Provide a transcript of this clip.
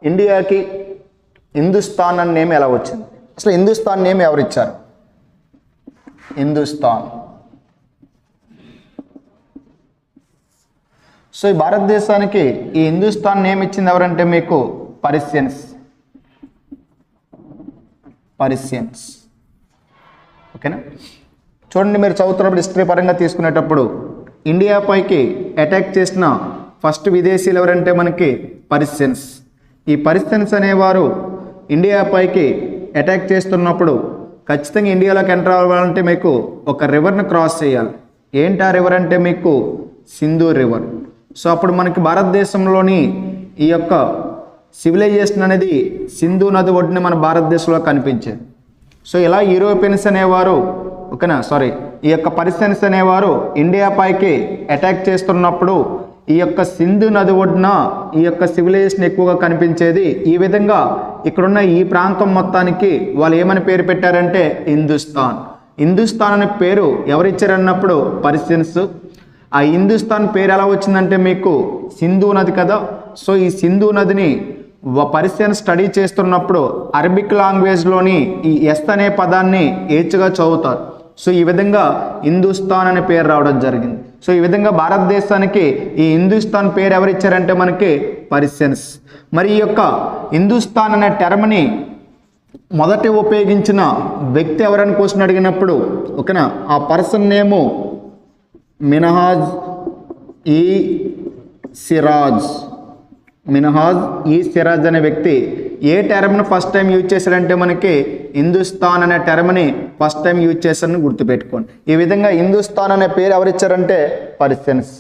ఇండియాకి హిందుస్థాన్ అనే నేమ్ ఎలా వచ్చింది? అసలు హిందుస్థాన్ నేమ్ ఎవరు ఇచ్చారు? హిందుస్థాన్. సో ఈ భారతదేశానికి ఈ హిందుస్థాన్ నేమ్ ఇచ్చింది ఎవరంటే మీకు పర్షియన్స్. ఓకేనా? చూడండి, మీరు చదువుతున్నప్పుడు హిస్టరీ పరంగా తీసుకునేటప్పుడు ఇండియా పైకి అటాక్ చేసిన ఫస్ట్ విదేశీయులు ఎవరంటే మనకి పర్షియన్స్. ఈ పర్షియన్స్ అనేవారు ఇండియా పైకి అటాక్ చేస్తున్నప్పుడు ఖచ్చితంగా ఇండియాలోకి ఎంటర్ అవ్వాలంటే మీకు ఒక రివర్ని క్రాస్ చేయాలి. ఏంటి ఆ రివర్ అంటే మీకు సింధు రివర్. సో అప్పుడు మనకి భారతదేశంలోని ఈ యొక్క సివిలైజేషన్ అనేది సింధు నది ఒడ్డున మన భారతదేశంలో కనిపించేది. సో ఇలా యూరోపియన్స్ అనేవారు ఈ యొక్క పర్షియన్స్ అనేవారు ఇండియా పైకి అటాక్ చేస్తున్నప్పుడు ఈ యొక్క సింధు నది ఒడ్డున ఈ యొక్క సివిలైజేషన్ ఎక్కువగా కనిపించేది. ఈ విధంగా ఇక్కడున్న ఈ ప్రాంతం మొత్తానికి వాళ్ళు ఏమని పేరు పెట్టారంటే హిందుస్థాన్. హిందుస్థాన్ అనే పేరు ఎవరిచ్చారన్నప్పుడు పర్షియన్స్. ఆ హిందుస్థాన్ పేరు ఎలా వచ్చిందంటే మీకు సింధు నది కదా. సో ఈ సింధు నదిని పర్షియన్ స్టడీ చేస్తున్నప్పుడు అరబిక్ లాంగ్వేజ్లోని ఈ ఎస్ అనే పదాన్ని ఏచుగా చదువుతారు. సో ఈ విధంగా హిందుస్థాన్ అనే పేరు రావడం జరిగింది. సో ఈ విధంగా భారతదేశానికి ఈ హిందుస్థాన్ పేరు ఎవరిచ్చారంటే మనకి పర్షియన్స్. మరి ఈ యొక్క హిందుస్థాన్ అనే టర్మ్ని మొదట ఉపయోగించిన వ్యక్తి ఎవరని క్వశ్చన్ అడిగినప్పుడు ఓకేనా, ఆ పర్సన్ నేము మిన్హాజ్ ఈ సిరాజ్ అనే వ్యక్తి ఏ టర్మ్ను ఫస్ట్ టైం యూజ్ చేశారంటే మనకి హిందుస్థాన్ అనే టర్మ్ని ఫస్ట్ టైం యూజ్ చేశారని గుర్తుపెట్టుకోండి. ఈ విధంగా హిందుస్థాన్ అనే పేరు ఎవరిచ్చారంటే పర్షియన్స్.